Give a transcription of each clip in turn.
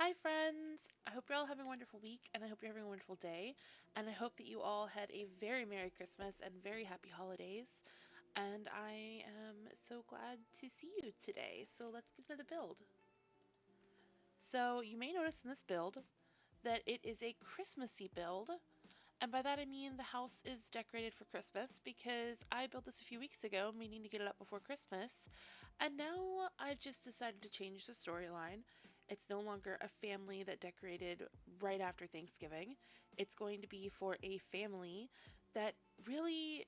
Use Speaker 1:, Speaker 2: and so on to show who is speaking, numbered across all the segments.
Speaker 1: Hi, friends! I hope you're all having a wonderful week, and I hope you're having a wonderful day. And I hope that you all had a very Merry Christmas and very happy holidays. And I am so glad to see you today. So let's get into the build. So you may notice in this build that it is a Christmassy build. And by that I mean the house is decorated for Christmas because I built this a few weeks ago, meaning to get it up before Christmas. And now I've just decided to change the storyline. It's no longer a family that decorated right after Thanksgiving. It's going to be for a family that really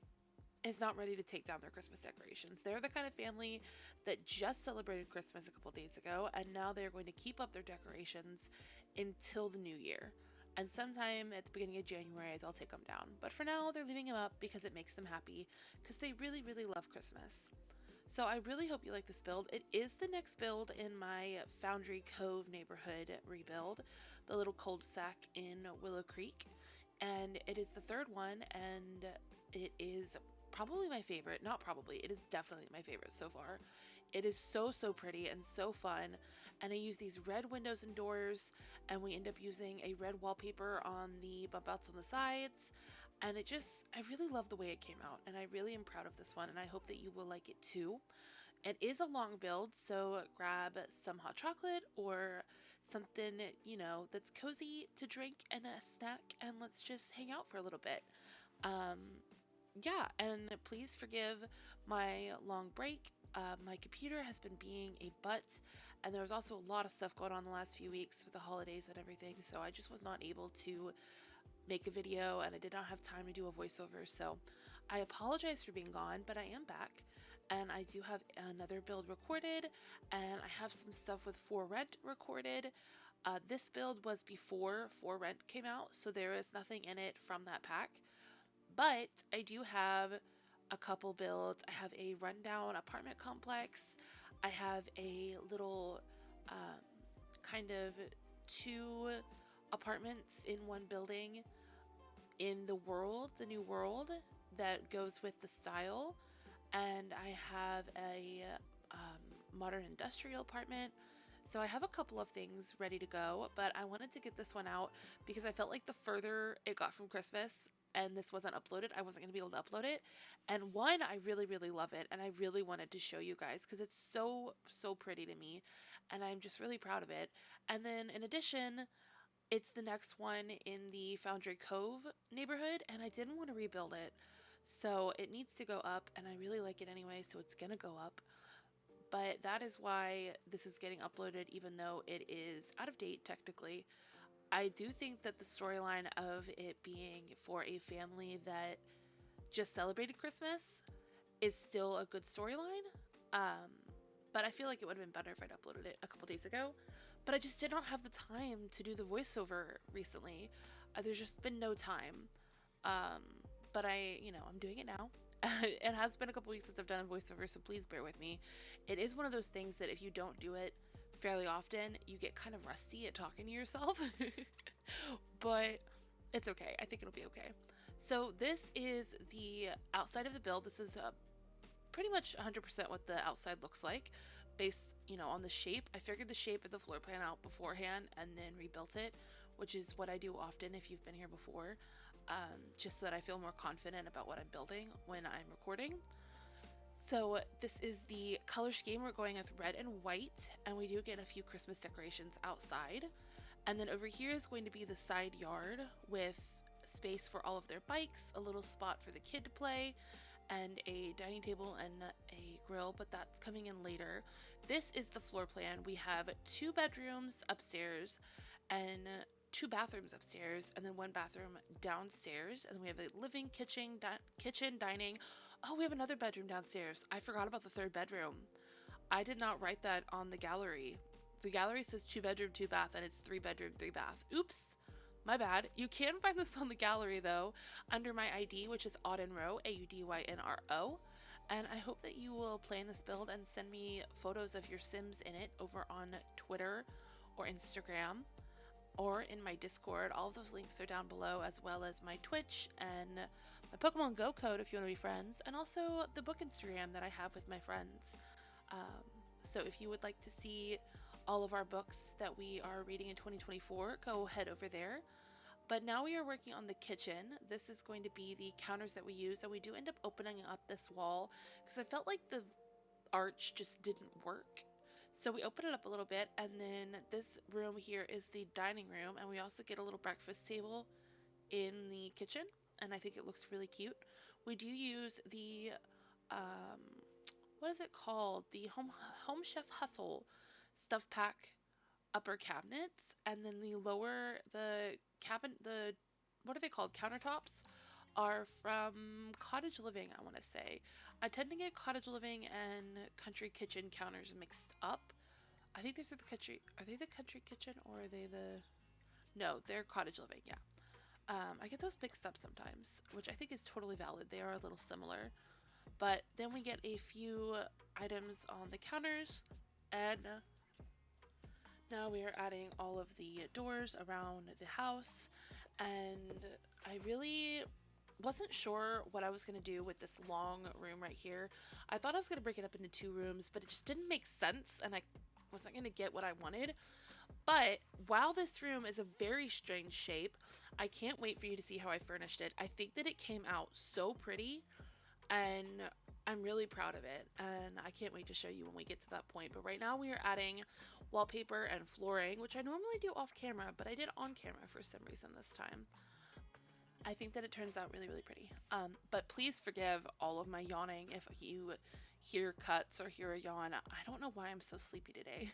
Speaker 1: is not ready to take down their Christmas decorations. They're the kind of family that just celebrated Christmas a couple days ago, and now they're going to keep up their decorations until the new year. And sometime at the beginning of January, they'll take them down. But for now, they're leaving them up because it makes them happy, because they really, really love Christmas. So I really hope you like this build. It is the next build in my Foundry Cove neighborhood rebuild, the little cul-de-sac in Willow Creek. And it is the third one, and it is probably my favorite. Not probably, it is definitely my favorite so far. It is so pretty and so fun, and I use these red windows and doors, and we end up using a red wallpaper on the bump outs on the sides, and I really love the way it came out, and I really am proud of this one, and I hope that you will like it too. It is a long build, so grab some hot chocolate or something, that's cozy to drink and a snack, and let's just hang out for a little bit. Yeah, and please forgive my long break. My computer has been being a butt, and there was also a lot of stuff going on the last few weeks with the holidays and everything, so I just was not able to make a video, and I did not have time to do a voiceover, so I apologize for being gone, but I am back, and I do have another build recorded, and I have some stuff with For Rent recorded. This build was before For Rent came out, so there is nothing in it from that pack. But I do have a couple builds. I have a rundown apartment complex. I have a little kind of two apartments in one building in the world, the new world that goes with the style. And I have a modern industrial apartment. So I have a couple of things ready to go, but I wanted to get this one out because I felt like the further it got from Christmas and this wasn't uploaded, I wasn't going to be able to upload it. And one, I really, really love it, and I really wanted to show you guys because it's so pretty to me, and I'm just really proud of it. And then in addition, it's the next one in the Foundry Cove neighborhood, and I didn't want to rebuild it. So it needs to go up, and I really like it anyway, so it's going to go up. But that is why this is getting uploaded, even though it is out of date technically. I do think that the storyline of it being for a family that just celebrated Christmas is still a good storyline. But I feel like it would have been better if I'd uploaded it a couple days ago. But I just did not have the time to do the voiceover recently. There's just been no time. But I'm doing it now. It has been a couple weeks since I've done a voiceover, so please bear with me. It is one of those things that if you don't do it fairly often, you get kind of rusty at talking to yourself. But it's okay. I think it'll be okay. So this is the outside of the build. This is pretty much 100% what the outside looks like based, on the shape. I figured the shape of the floor plan out beforehand and then rebuilt it, which is what I do often if you've been here before, just so that I feel more confident about what I'm building when I'm recording. So this is the color scheme. We're going with red and white, and we do get a few Christmas decorations outside. And then over here is going to be the side yard with space for all of their bikes, a little spot for the kid to play, and a dining table and a grill, but that's coming in later. This is the floor plan. We have 2 bedrooms upstairs and 2 bathrooms upstairs, and then 1 bathroom downstairs, and then we have a living kitchen, dining. Oh, we have another bedroom downstairs. I forgot about the 3rd bedroom. I did not write that on the gallery. The gallery says 2 bedroom, 2 bath, and it's 3 bedroom, 3 bath. Oops. My bad. You can find this on the gallery though, under my ID, which is AudynRo, AUDYNRO. And I hope that you will play in this build and send me photos of your Sims in it over on Twitter or Instagram or in my Discord. All of those links are down below, as well as my Twitch and my Pokemon Go code if you want to be friends, and also the book Instagram that I have with my friends. So if you would like to see all of our books that we are reading in 2024, go head over there. But now we are working on the kitchen. This is going to be the counters that we use, and we do end up opening up this wall because I felt like the arch just didn't work. So we open it up a little bit, and then this room here is the dining room, and we also get a little breakfast table in the kitchen, and I think it looks really cute. We do use the what is it called? The Home Chef Hustle stuff pack upper cabinets, and then the lower the what are they called? Countertops are from Cottage Living, I want to say. I tend to get Cottage Living and Country Kitchen counters mixed up. I think these are the country. Are they the Country Kitchen or are they the? No, they're Cottage Living. Yeah. I get those mixed up sometimes, which I think is totally valid. They are a little similar. But then we get a few items on the counters, and now we are adding all of the doors around the house, and I really wasn't sure what I was going to do with this long room right here. I thought I was going to break it up into 2 rooms, but it just didn't make sense, and I wasn't going to get what I wanted. But while this room is a very strange shape, I can't wait for you to see how I furnished it. I think that it came out so pretty, and I'm really proud of it, and I can't wait to show you when we get to that point. But right now we are adding wallpaper and flooring, which I normally do off camera, but I did on camera for some reason this time. I think that it turns out really, really pretty. But please forgive all of my yawning if you hear cuts or hear a yawn. I don't know why I'm so sleepy today.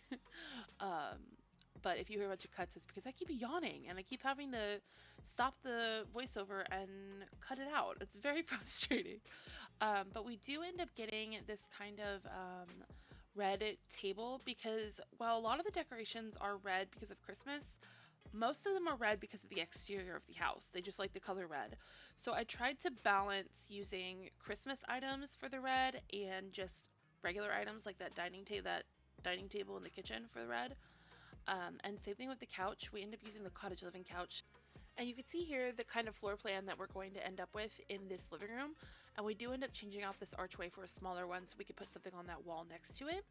Speaker 1: But if you hear a bunch of cuts, it's because I keep yawning and I keep having to stop the voiceover and cut it out. It's very frustrating. But we do end up getting this kind of red table because while a lot of the decorations are red because of Christmas, most of them are red because of the exterior of the house. They just like the color red. So I tried to balance using Christmas items for the red and just regular items like that dining table in the kitchen for the red. And same thing with the couch. We end up using the Cottage Living couch. And you can see here the kind of floor plan that we're going to end up with in this living room. And we do end up changing out this archway for a smaller one so we could put something on that wall next to it.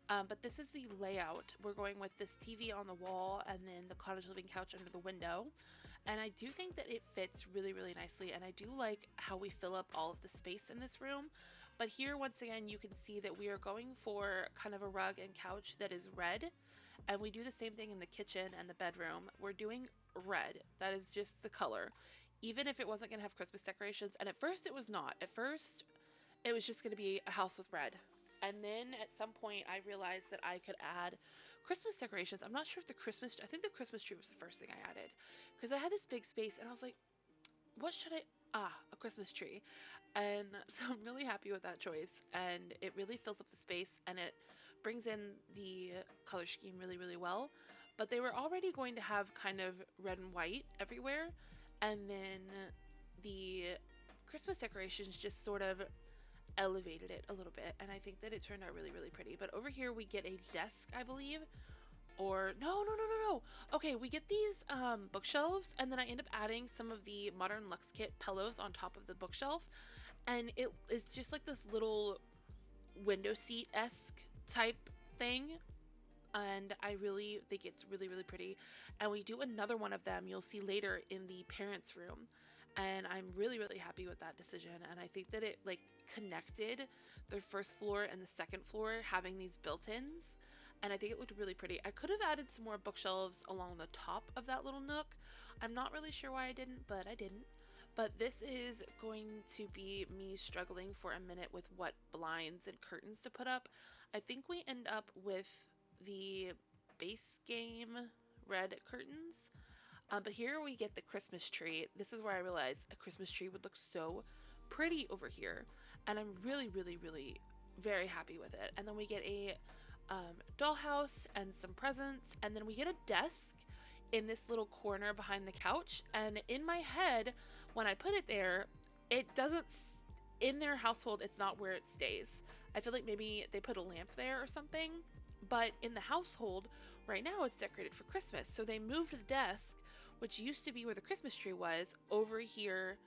Speaker 1: But this is the layout. We're going with this TV on the wall and then the Cottage Living couch under the window. And I do think that it fits really, really nicely. And I do like how we fill up all of the space in this room. But here, once again, you can see that we are going for kind of a rug and couch that is red. And we do the same thing in the kitchen and the bedroom. We're doing red. That is just the color. Even if it wasn't going to have Christmas decorations. And at first it was not. At first it was just going to be a house with red. And then at some point I realized that I could add Christmas decorations. I'm not sure if I think the Christmas tree was the first thing I added. Because I had this big space and I was like, what should a Christmas tree. And so I'm really happy with that choice. And it really fills up the space and it brings in the color scheme really, really well. But they were already going to have kind of red and white everywhere. And then the Christmas decorations just sort of elevated it a little bit. And I think that it turned out really, really pretty. But over here we get a desk, I believe. Or no. Okay, we get these bookshelves, and then I end up adding some of the Modern Luxe Kit pillows on top of the bookshelf. And it is just like this little window seat-esque type thing. And I really think it's really, really pretty. And we do another one of them you'll see later in the parents' room. And I'm really, really happy with that decision. And I think that it like connected the first floor and the second floor having these built-ins. And I think it looked really pretty. I could have added some more bookshelves along the top of that little nook. I'm not really sure why I didn't, but I didn't. But this is going to be me struggling for a minute with what blinds and curtains to put up. I think we end up with the base game red curtains. But here we get the Christmas tree. This is where I realized a Christmas tree would look so pretty over here. And I'm really, really, really very happy with it. And then we get a dollhouse and some presents. And then we get a desk in this little corner behind the couch. And in my head, when I put it there, it doesn't, in their household, it's not where it stays. I feel like maybe they put a lamp there or something. But in the household, right now it's decorated for Christmas. So they moved the desk, which used to be where the Christmas tree was, over here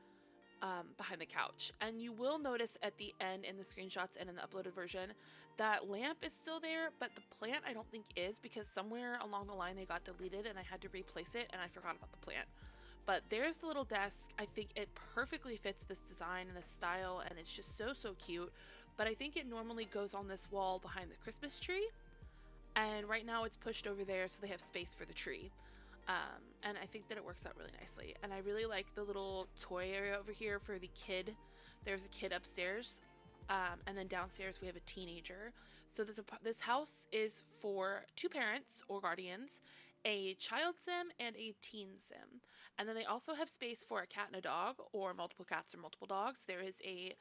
Speaker 1: behind the couch. And you will notice at the end in the screenshots and in the uploaded version that lamp is still there, but the plant I don't think is, because somewhere along the line they got deleted and I had to replace it and I forgot about the plant. But there's the little desk. I think it perfectly fits this design and this style, and it's just so cute. But I think it normally goes on this wall behind the Christmas tree, and right now it's pushed over there so they have space for the tree. And I think that it works out really nicely. And I really like the little toy area over here for the kid. There's a kid upstairs, and then downstairs we have a teenager. So this house is for 2 parents or guardians, a child sim and a teen sim. And then they also have space for a cat and a dog, or multiple cats or multiple dogs. There is a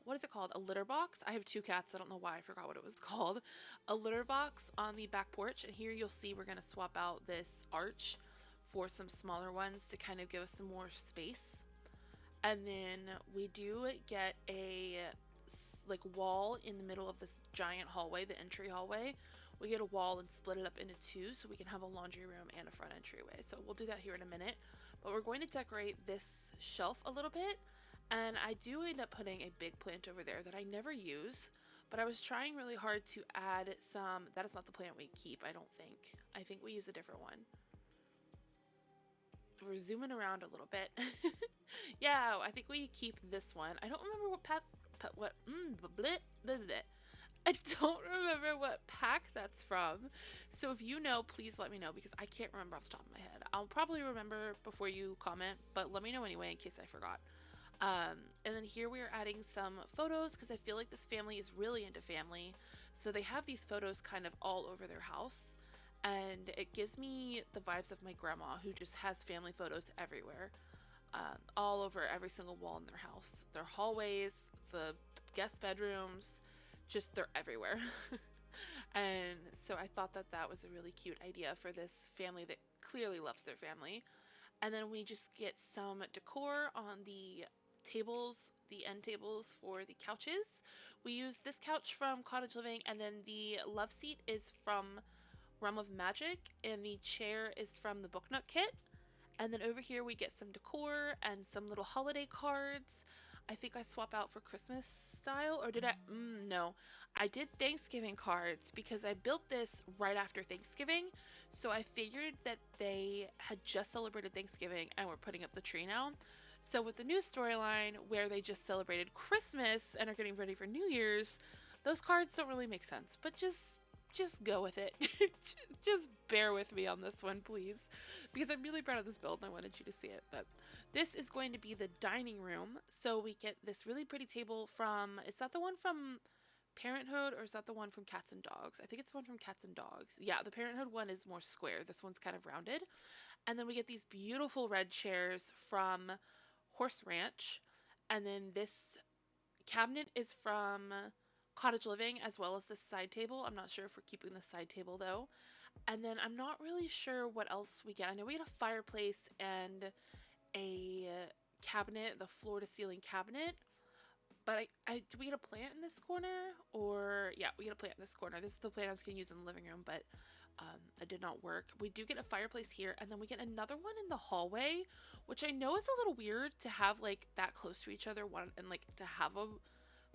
Speaker 1: what is it called? A litter box. I have 2 cats. I don't know why I forgot what it was called. A litter box on the back porch. And here you'll see we're going to swap out this arch for some smaller ones to kind of give us some more space. And then we do get a like wall in the middle of this giant hallway, the entry hallway. We get a wall and split it up into 2 so we can have a laundry room and a front entryway. So we'll do that here in a minute. But we're going to decorate this shelf a little bit. And I do end up putting a big plant over there that I never use, but I was trying really hard to add some. That is not the plant we keep, I don't think. I think we use a different one. We're zooming around a little bit. Yeah, I think we keep this one. I don't remember what I don't remember what pack that's from. So if you know, please let me know, because I can't remember off the top of my head. I'll probably remember before you comment, but let me know anyway in case I forgot. And then here we are adding some photos, because I feel like this family is really into family. So they have these photos kind of all over their house, and it gives me the vibes of my grandma, who just has family photos everywhere, all over every single wall in their house. Their hallways, the guest bedrooms, just they're everywhere. And so I thought that that was a really cute idea for this family that clearly loves their family. And then we just get some decor on the tables, the end tables for the couches. We use this couch from Cottage Living, and then the love seat is from Realm of Magic, and the chair is from the Book Nook kit. And then over here we get some decor and some little holiday cards. I think I swap out for Christmas style, or did I? No, I did Thanksgiving cards because I built this right after Thanksgiving. So I figured that they had just celebrated Thanksgiving and we're putting up the tree now. So with the new storyline where they just celebrated Christmas and are getting ready for New Year's, those cards don't really make sense, but just go with it. Just bear with me on this one, please, because I'm really proud of this build and I wanted you to see it. But this is going to be the dining room. So we get this really pretty table from, is that the one from Parenthood, or is that the one from Cats and Dogs? I think it's the one from Cats and Dogs. Yeah, the Parenthood one is more square. This one's kind of rounded. And then we get these beautiful red chairs from Horse Ranch. And then this cabinet is from Cottage Living, as well as this side table. I'm not sure if we're keeping the side table though. And then I'm not really sure what else we get. I know we get a fireplace and a cabinet, the floor to ceiling cabinet. But do we get a plant in this corner? Or, yeah, we get a plant in this corner. This is the plant I was going to use in the living room, but it did not work. We do get a fireplace here, and then we get another one in the hallway, which I know is a little weird to have, like, that close to each other, and, like, to have a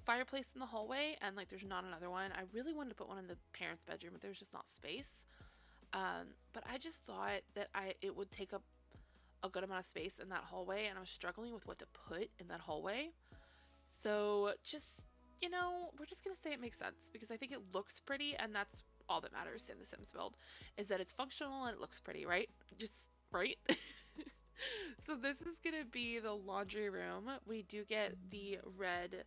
Speaker 1: fireplace in the hallway, and, like, there's not another one. I really wanted to put one in the parents' bedroom, but there's just not space. But I just thought that it would take up a good amount of space in that hallway, and I was struggling with what to put in that hallway. So just, you know, we're just going to say it makes sense because I think it looks pretty, and that's all that matters in the Sims build, is that it's functional and it looks pretty, right? Just, right? So this is going to be the laundry room. We do get the red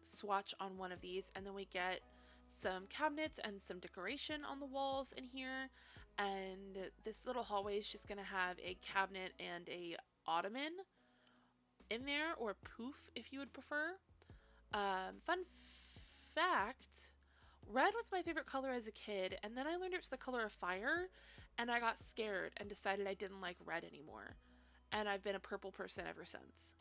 Speaker 1: swatch on one of these, and then we get some cabinets and some decoration on the walls in here. And this little hallway is just going to have a cabinet and a ottoman in there, or poof if you would prefer. Fun fact, red was my favorite color as a kid, and then I learned it was the color of fire, and I got scared and decided I didn't like red anymore, and I've been a purple person ever since.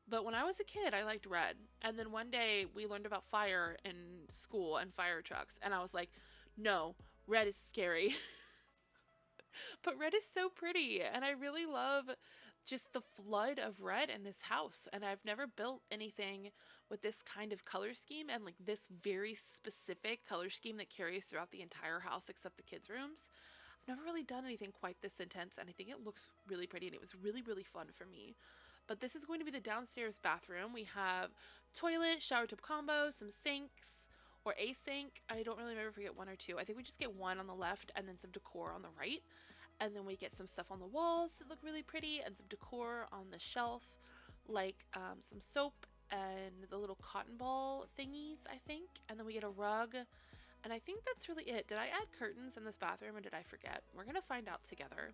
Speaker 1: But when I was a kid, I liked red, and then one day we learned about fire in school and fire trucks, and I was like, no, red is scary. But red is so pretty, and I really love just the flood of red in this house. And I've never built anything with this kind of color scheme and like this very specific color scheme that carries throughout the entire house except the kids' rooms. I've never really done anything quite this intense, and I think it looks really pretty, and it was really, really fun for me. But this is going to be the downstairs bathroom. We have toilet, shower tub combo, some sinks, or a sink. I don't really remember if we get one or two. I think we just get one on the left and then some decor on the right. And then we get some stuff on the walls that look really pretty and some decor on the shelf, like some soap and the little cotton ball thingies, I think. And then we get a rug. And I think that's really it. Did I add curtains in this bathroom or did I forget? We're going to find out together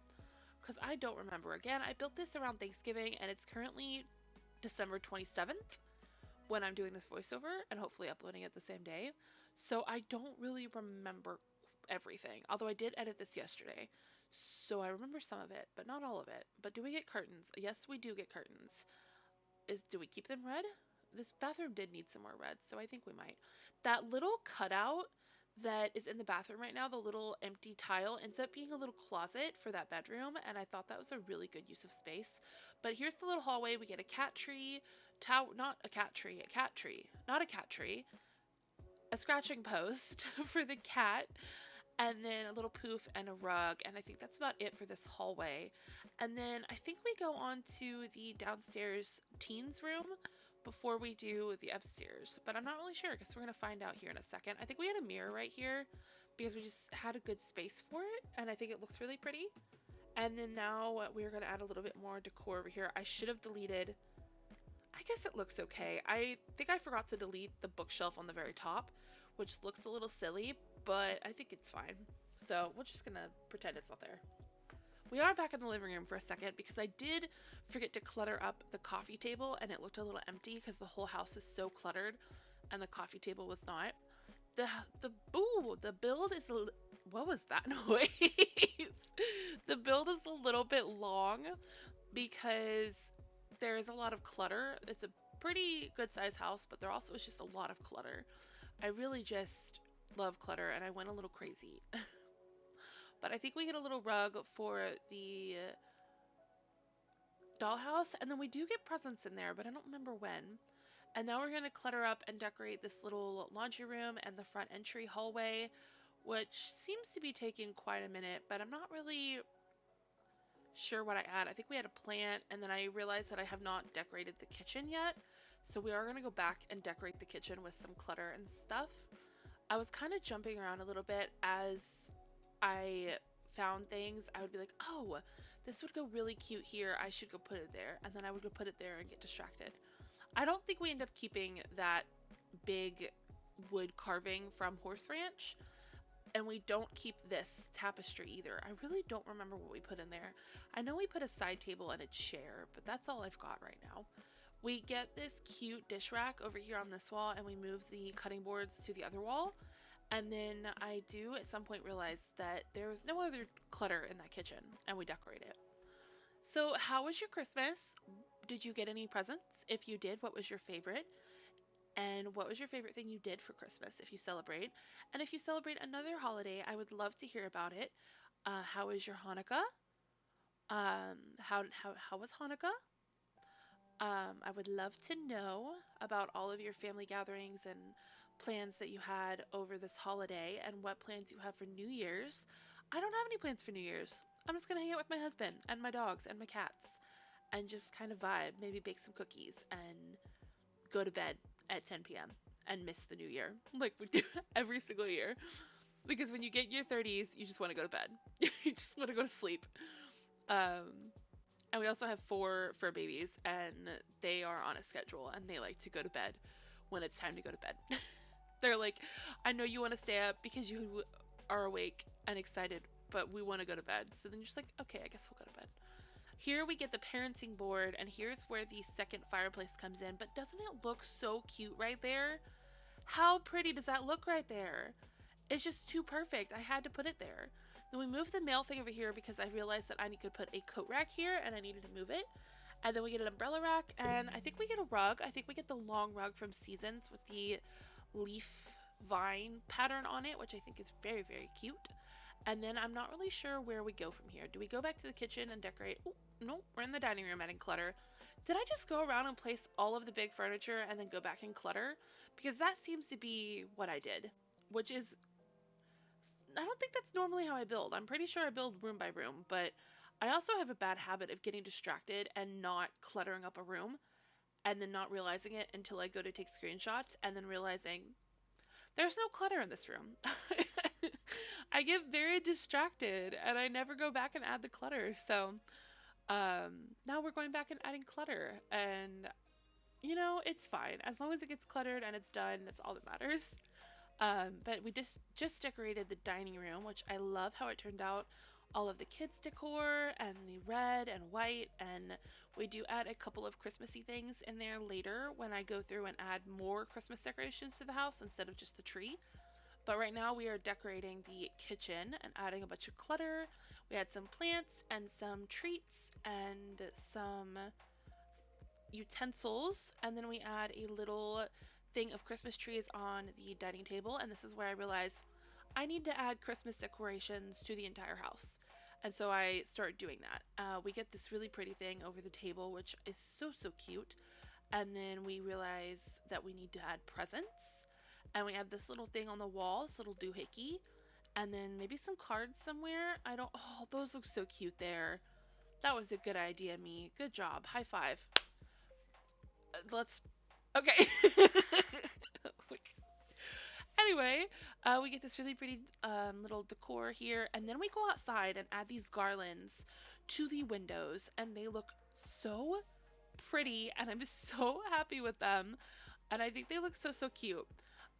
Speaker 1: because I don't remember. Again, I built this around Thanksgiving and it's currently December 27th when I'm doing this voiceover and hopefully uploading it the same day. So I don't really remember everything, although I did edit this yesterday. So I remember some of it, but not all of it. But do we get curtains? Yes, we do get curtains. Do we keep them red? This bathroom did need some more red, so I think we might. That little cutout that is in the bathroom right now, the little empty tile, ends up being a little closet for that bedroom, and I thought that was a really good use of space. But here's the little hallway. We get a cat tree, not a cat tree, a scratching post for the cat, and then a little poof and a rug, and I think that's about it for this hallway. And then I think we go on to the downstairs teens room before we do the upstairs, but I'm not really sure because we're going to find out here in a second. I think we had a mirror right here because we just had a good space for it, and I think it looks really pretty. And then now we're going to add a little bit more decor over here. I should have deleted, I guess it looks okay. I think I forgot to delete the bookshelf on the very top, which looks a little silly, but I think it's fine. So we're just gonna pretend it's not there. We are back in the living room for a second because I did forget to clutter up the coffee table and it looked a little empty because the whole house is so cluttered and the coffee table was not. The build is what was that noise? The build is a little bit long because there is a lot of clutter. It's a pretty good size house, but there also is just a lot of clutter. I really just love clutter and I went a little crazy. But I think we get a little rug for the dollhouse, and then we do get presents in there, but I don't remember when. And now we're going to clutter up and decorate this little laundry room and the front entry hallway, which seems to be taking quite a minute, but I'm not really sure what I add. I think we had a plant, and then I realized that I have not decorated the kitchen yet. So we are going to go back and decorate the kitchen with some clutter and stuff. I was kind of jumping around a little bit as I found things. I would be like, oh, this would go really cute here. I should go put it there. And then I would go put it there and get distracted. I don't think we end up keeping that big wood carving from Horse Ranch. And we don't keep this tapestry either. I really don't remember what we put in there. I know we put a side table and a chair, but that's all I've got right now. We get this cute dish rack over here on this wall and we move the cutting boards to the other wall. And then I do at some point realize that there was no other clutter in that kitchen and we decorate it. So how was your Christmas? Did you get any presents? If you did, what was your favorite? And what was your favorite thing you did for Christmas if you celebrate? And if you celebrate another holiday, I would love to hear about it. How was your Hanukkah? How was Hanukkah? I would love to know about all of your family gatherings and plans that you had over this holiday and what plans you have for New Year's. I don't have any plans for New Year's. I'm just going to hang out with my husband and my dogs and my cats and just kind of vibe, maybe bake some cookies and go to bed at 10 p.m. and miss the new year like we do every single year. Because when you get your 30s, you just want to go to bed. You just want to go to sleep. And we also have 4 fur babies, and they are on a schedule, and they like to go to bed when it's time to go to bed. They're like, I know you want to stay up because you are awake and excited, but we want to go to bed. So then you're just like, okay, I guess we'll go to bed. Here we get the parenting board, and here's where the second fireplace comes in. But doesn't it look so cute right there? How pretty does that look right there? It's just too perfect. I had to put it there. Then we moved the mail thing over here because I realized that I could put a coat rack here and I needed to move it. And then we get an umbrella rack, and I think we get a rug. I think we get the long rug from Seasons with the leaf vine pattern on it, which I think is very, very cute. And then I'm not really sure where we go from here. Do we go back to the kitchen and decorate? Ooh, nope, we're in the dining room adding clutter. Did I just go around and place all of the big furniture and then go back and clutter? Because that seems to be what I did, which is, I don't think that's normally how I build. I'm pretty sure I build room by room, but I also have a bad habit of getting distracted and not cluttering up a room and then not realizing it until I go to take screenshots and then realizing there's no clutter in this room. I get very distracted and I never go back and add the clutter. So now we're going back and adding clutter, and you know, it's fine as long as it gets cluttered and it's done. That's all that matters. But we just decorated the dining room, which I love how it turned out. All of the kids decor and the red and white, and we do add a couple of Christmassy things in there later when I go through and add more Christmas decorations to the house instead of just the tree. But right now we are decorating the kitchen and adding a bunch of clutter. We had some plants and some treats and some utensils, and then we add a little thing of Christmas trees on the dining table, and this is where I realize I need to add Christmas decorations to the entire house. And so I start doing that. We get this really pretty thing over the table, which is so, so cute. And then we realize that we need to add presents. And we add this little thing on the wall, this little doohickey. And then maybe some cards somewhere. Oh, those look so cute there. That was a good idea, me. Good job. High five. Okay. Anyway, we get this really pretty little decor here, and then we go outside and add these garlands to the windows, and they look so pretty, and I'm so happy with them, and I think they look so, so cute.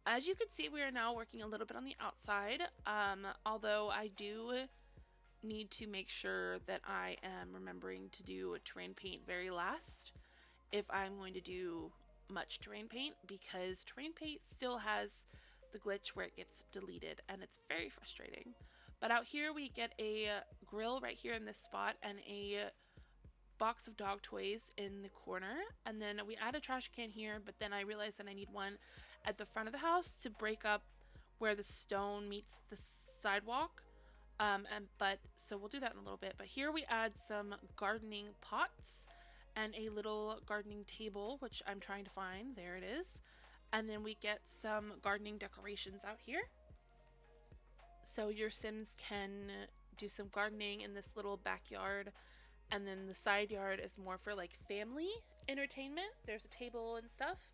Speaker 1: As you can see, we are now working a little bit on the outside, although I do need to make sure that I am remembering to do terrain paint very last if I'm going to do much terrain paint, because terrain paint still has the glitch where it gets deleted, and it's very frustrating. But out here we get a grill right here in this spot and a box of dog toys in the corner, and then we add a trash can here, but then I realized that I need one at the front of the house to break up where the stone meets the sidewalk. So we'll do that in a little bit. But here we add some gardening pots and a little gardening table, which I'm trying to find. There it is. And then we get some gardening decorations out here. So your Sims can do some gardening in this little backyard. And then the side yard is more for like family entertainment. There's a table and stuff.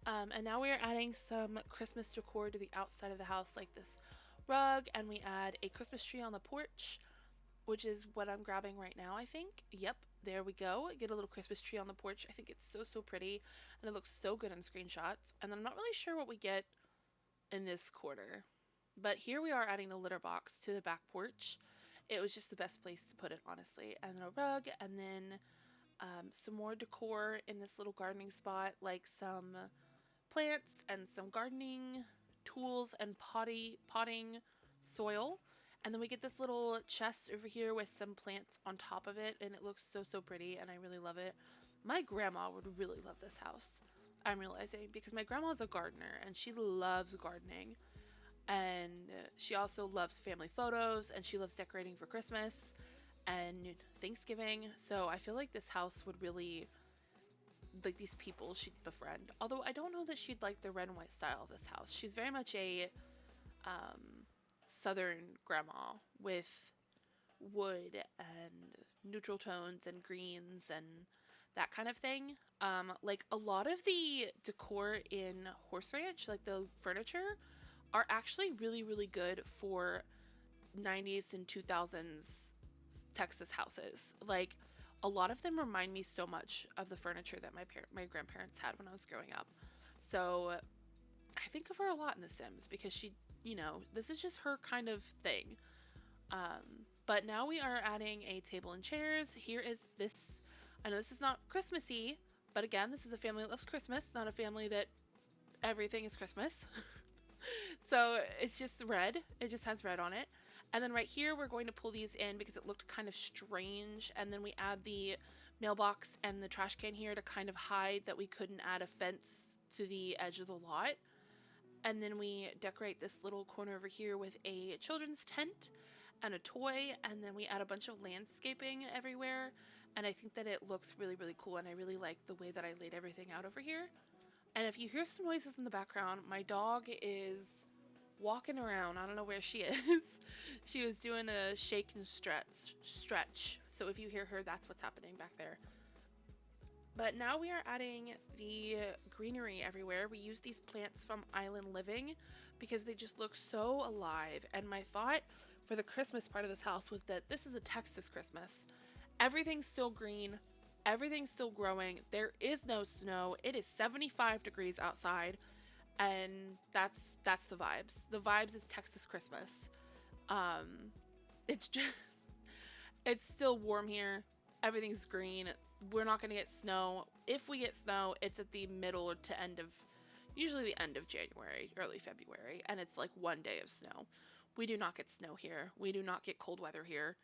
Speaker 1: And now we are adding some Christmas decor to the outside of the house, like this rug. And we add a Christmas tree on the porch, which is what I'm grabbing right now, I think. Yep. There we go. Get a little Christmas tree on the porch. I think it's so, so pretty, and it looks so good in screenshots. And then I'm not really sure what we get in this corner, but here we are adding the litter box to the back porch. It was just the best place to put it, honestly. And then a rug, and then some more decor in this little gardening spot, like some plants and some gardening tools and potting soil. And then we get this little chest over here with some plants on top of it, and it looks so, so pretty, and I really love it. My grandma would really love this house, I'm realizing, because my grandma's a gardener, and she loves gardening. And she also loves family photos, and she loves decorating for Christmas and Thanksgiving. So I feel like this house would really, like, these people she'd befriend. Although I don't know that she'd like the red and white style of this house. She's very much a southern grandma with wood and neutral tones and greens and that kind of thing. Like a lot of the decor in Horse Ranch, like the furniture, are actually really, really good for 90s and 2000s Texas houses. Like a lot of them remind me so much of the furniture that my grandparents had when I was growing up. So I think of her a lot in The Sims because she, you know, this is just her kind of thing. But now we are adding a table and chairs. Here is this. I know this is not Christmassy, but again, this is a family that loves Christmas, not a family that everything is Christmas. So it's just red. It just has red on it. And then right here, we're going to pull these in because it looked kind of strange. And then we add the mailbox and the trash can here to kind of hide that we couldn't add a fence to the edge of the lot. And then we decorate this little corner over here with a children's tent and a toy. And then we add a bunch of landscaping everywhere. And I think that it looks really, really cool, and I really like the way that I laid everything out over here. And if you hear some noises in the background, my dog is walking around. I don't know where she is. She was doing a shake and stretch. So if you hear her, that's what's happening back there. But now we are adding the greenery everywhere. We use these plants from Island Living because they just look so alive. And my thought for the Christmas part of this house was that this is a Texas Christmas. Everything's still green. Everything's still growing. There is no snow. It is 75 degrees outside. And that's the vibes. The vibes is Texas Christmas. It's just, it's still warm here. Everything's green. We're not going to get snow. If we get snow, it's at the middle to end of, usually the end of January, early February, and it's like 1 day of snow. We do not get snow here. We do not get cold weather here.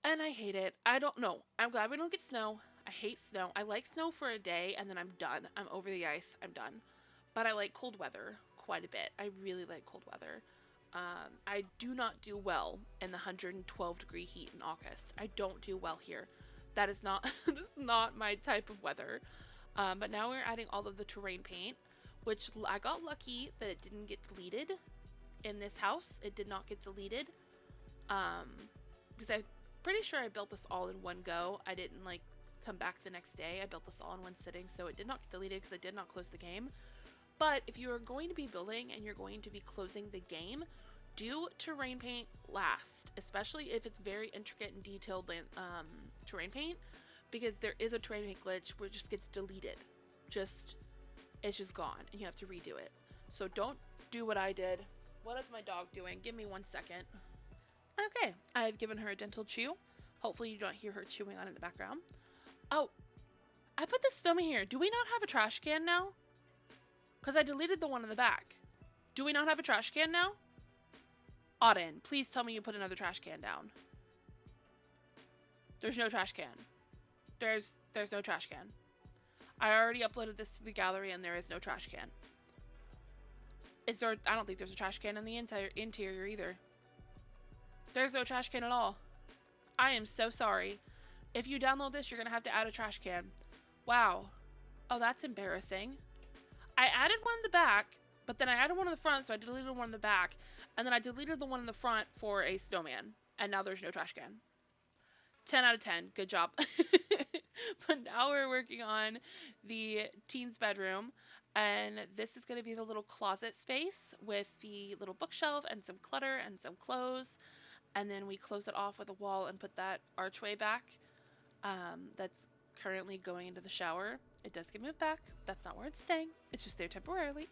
Speaker 1: And I hate it. I don't know. I'm glad we don't get snow. I hate snow. I like snow for a day and then I'm done. I'm over the ice. I'm done. But I like cold weather quite a bit. I really like cold weather. I do not do well in the 112 degree heat in August. I don't do well here. That is not, this is not my type of weather. But now we're adding all of the terrain paint, which I got lucky that it didn't get deleted in this house. It did not get deleted. Because I'm pretty sure I built this all in one go. I didn't like come back the next day. I built this all in one sitting, so it did not get deleted because I did not close the game. But if you are going to be building and you're going to be closing the game, do terrain paint last, especially if it's very intricate and detailed terrain paint, because there is a terrain paint glitch where it just gets deleted. It's just gone and you have to redo it. So don't do what I did. What is my dog doing? Give me 1 second. Okay, I've given her a dental chew. Hopefully you don't hear her chewing on it in the background. Oh, I put this snowman here. Do we not have a trash can now? Because I deleted the one in the back. Do we not have a trash can now? Auden, please tell me you put another trash can down. There's no trash can. There's no trash can. I already uploaded this to the gallery and there is no trash can. Is there? I don't think there's a trash can in the entire interior either. There's no trash can at all. I am so sorry. If you download this, you're going to have to add a trash can. Wow. Oh, that's embarrassing. I added one in the back, but then I added one in the front, so I deleted one in the back. And then I deleted the one in the front for a snowman. And now there's no trash can. 10 out of 10. Good job. But now we're working on the teen's bedroom. And this is going to be the little closet space with the little bookshelf and some clutter and some clothes. And then we close it off with a wall and put that archway back. That's currently going into the shower. It does get moved back. That's not where it's staying. It's just there temporarily.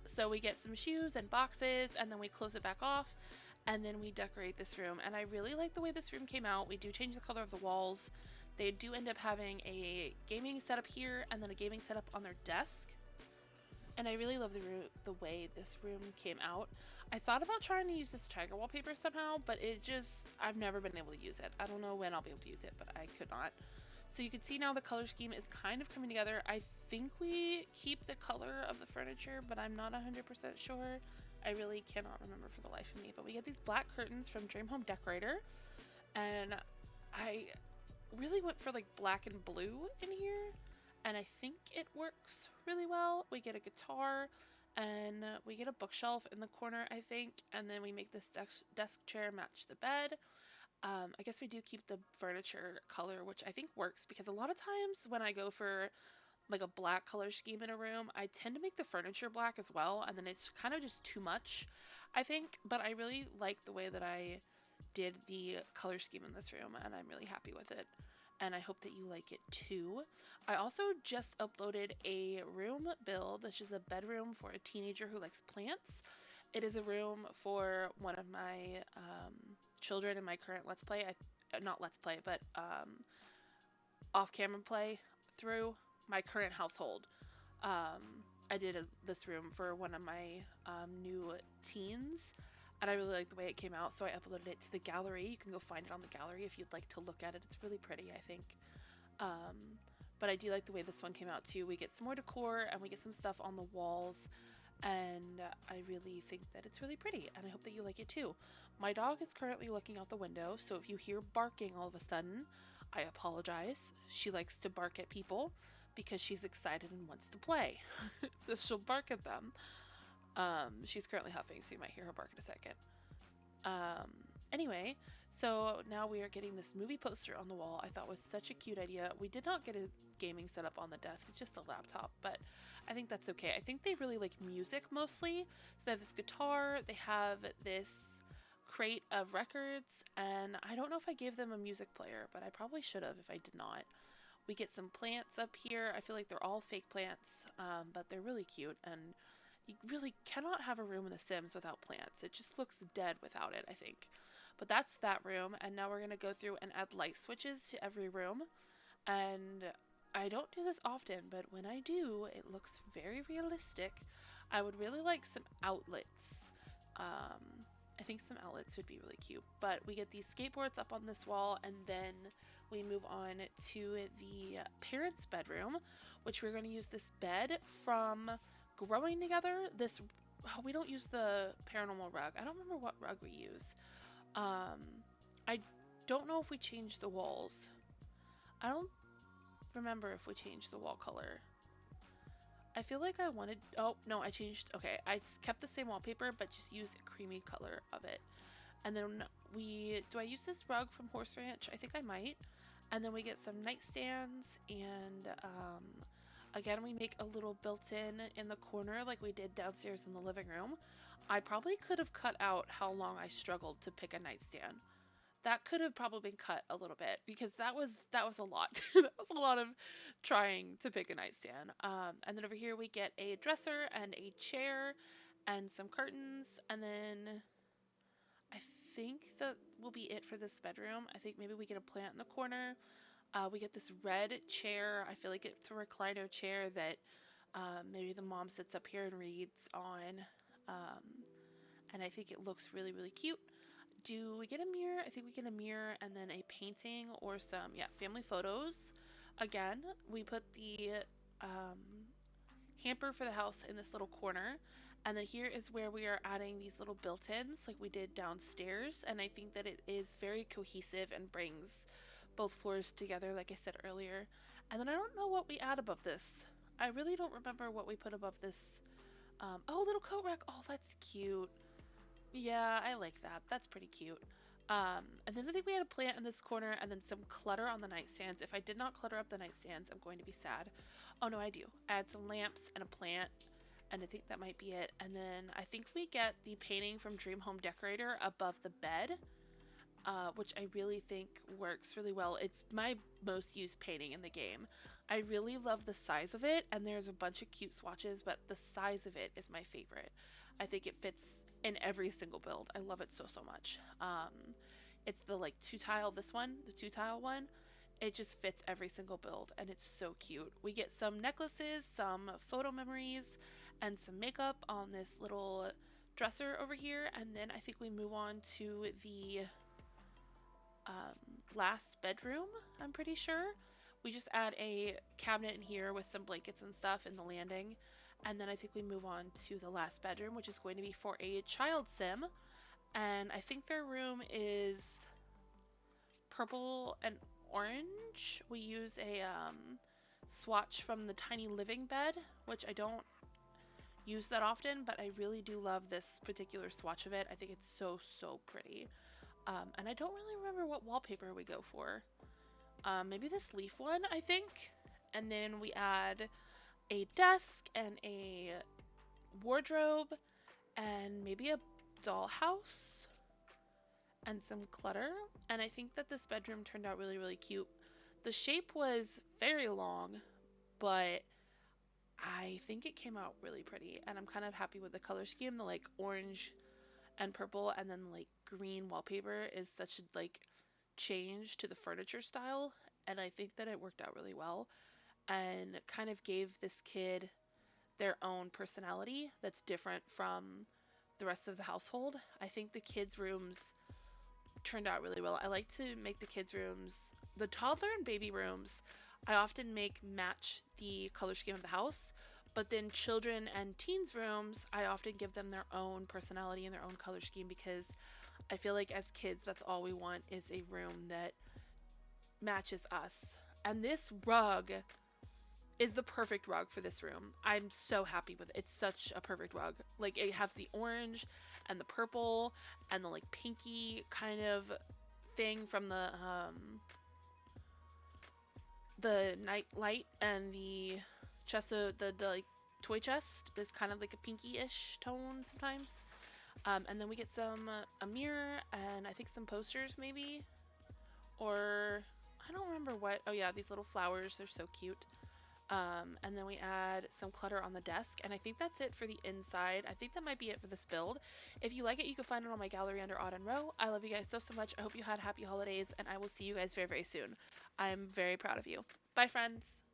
Speaker 1: So we get some shoes and boxes and then we close it back off and then we decorate this room. And I really like the way this room came out. We do change the color of the walls. They do end up having a gaming setup here and then a gaming setup on their desk. And I really love the way this room came out. I thought about trying to use this tiger wallpaper somehow, but I've never been able to use it. I don't know when I'll be able to use it, but I could not. So you can see now the color scheme is kind of coming together. I think we keep the color of the furniture, but I'm not 100% sure. I really cannot remember for the life of me. But we get these black curtains from Dream Home Decorator. And I really went for like black and blue in here. And I think it works really well. We get a guitar and we get a bookshelf in the corner, I think. And then we make this desk chair match the bed. I guess we do keep the furniture color, which I think works because a lot of times when I go for like a black color scheme in a room, I tend to make the furniture black as well, and then it's kind of just too much, I think. But I really like the way that I did the color scheme in this room, and I'm really happy with it. And I hope that you like it too. I also just uploaded a room build, which is a bedroom for a teenager who likes plants. It is a room for one of my children in my current Let's Play. Not Let's Play, but off-camera play through my current household. I did this room for one of my new teens, and I really like the way it came out, so I uploaded it to the gallery. You can go find it on the gallery if you'd like to look at it. It's really pretty, I think. But I do like the way this one came out too. We get some more decor and we get some stuff on the walls. and I really think that it's really pretty, and I hope that you like it too. My dog is currently looking out the window, so if you hear barking all of a sudden, I apologize. She likes to bark at people because she's excited and wants to play. So she'll bark at them. She's currently huffing, so you might hear her bark in a second. Um, anyway, so now we are getting this movie poster on the wall. I thought was such a cute idea. We did not get a gaming setup on the desk. It's just a laptop, but I think that's okay. I think they really like music mostly. So they have this guitar, they have this crate of records, and I don't know if I gave them a music player, but I probably should have if I did not. We get some plants up here. I feel like they're all fake plants, but they're really cute, and you really cannot have a room in The Sims without plants. It just looks dead without it, I think. But that's that room, and now we're going to go through and add light switches to every room. And I don't do this often, but when I do, it looks very realistic. I would really like some outlets. I think some outlets would be really cute. But we get these skateboards up on this wall, and then we move on to the parents' bedroom, which we're going to use this bed from Growing Together. We don't use the paranormal rug. I don't remember what rug we use. I don't know if we changed the walls. I don't remember if we changed the wall color. I feel like I wanted, oh no, I changed, okay, I kept the same wallpaper but just used a creamy color of it. And then do I use this rug from Horse Ranch? I think I might. And then we get some nightstands, and again, we make a little built-in the corner like we did downstairs in the living room. I probably could have cut out how long I struggled to pick a nightstand. That could have probably been cut a little bit because that was a lot. That was a lot of trying to pick a nightstand. And then over here we get a dresser and a chair and some curtains, and then I think that will be it for this bedroom. I think maybe we get a plant in the corner. We get this red chair. I feel like it's a recliner chair that maybe the mom sits up here and reads on. And I think it looks really, really cute. Do we get a mirror? I think we get a mirror and then a painting or some, family photos. Again, we put the hamper for the house in this little corner. And then here is where we are adding these little built-ins like we did downstairs. And I think that it is very cohesive and brings both floors together, like I said earlier. And then I don't know what we add above this. I really don't remember what we put above this. Oh, little coat rack. Oh, that's cute. Yeah, I like that. That's pretty cute. And then I think we had a plant in this corner and then some clutter on the nightstands. If I did not clutter up the nightstands, I'm going to be sad. Oh, no, I do. Add some lamps and a plant, and I think that might be it. And then I think we get the painting from Dream Home Decorator above the bed, which I really think works really well. It's my most used painting in the game. I really love the size of it, and there's a bunch of cute swatches, but the size of it is my favorite. I think it fits in every single build. I love it so, so much. It's the like 2-tile, this one, the 2-tile one. It just fits every single build, and it's so cute. We get some necklaces, some photo memories, and some makeup on this little dresser over here. And then I think we move on to the last bedroom, I'm pretty sure. We just add a cabinet in here with some blankets and stuff in the landing. And then I think we move on to the last bedroom, which is going to be for a child sim. And I think their room is purple and orange. We use a swatch from the Tiny Living bed, which I don't use that often, but I really do love this particular swatch of it. I think it's so, so pretty. And I don't really remember what wallpaper we go for. Maybe this leaf one, I think. And then we add a desk and a wardrobe and maybe a dollhouse and some clutter. And I think that this bedroom turned out really, really cute. The shape was very long, but I think it came out really pretty, and I'm kind of happy with the color scheme. The like orange and purple and then like green wallpaper is such a like change to the furniture style, and I think that it worked out really well and kind of gave this kid their own personality that's different from the rest of the household. I think the kids' rooms turned out really well. I like to make the kids' rooms, the toddler and baby rooms, I often make match the color scheme of the house, But then children and teens rooms, I often give them their own personality and their own color scheme because I feel like as kids, that's all we want is a room that matches us. And this rug is the perfect rug for this room. I'm so happy with it. It's such a perfect rug. Like, it has the orange and the purple and the like pinky kind of thing from the night light, and the chest of the like toy chest is kind of like a pinky-ish tone sometimes. And then we get some a mirror and I think some posters maybe, or I don't remember what. Oh yeah, these little flowers, they're so cute. And then we add some clutter on the desk, and I think that's it for the inside. I think that might be it for this build. If you like it, you can find it on my gallery under AudynRo. I love you guys so much. I hope you had happy holidays, and I will see you guys very, very soon. I'm very proud of you. Bye, friends.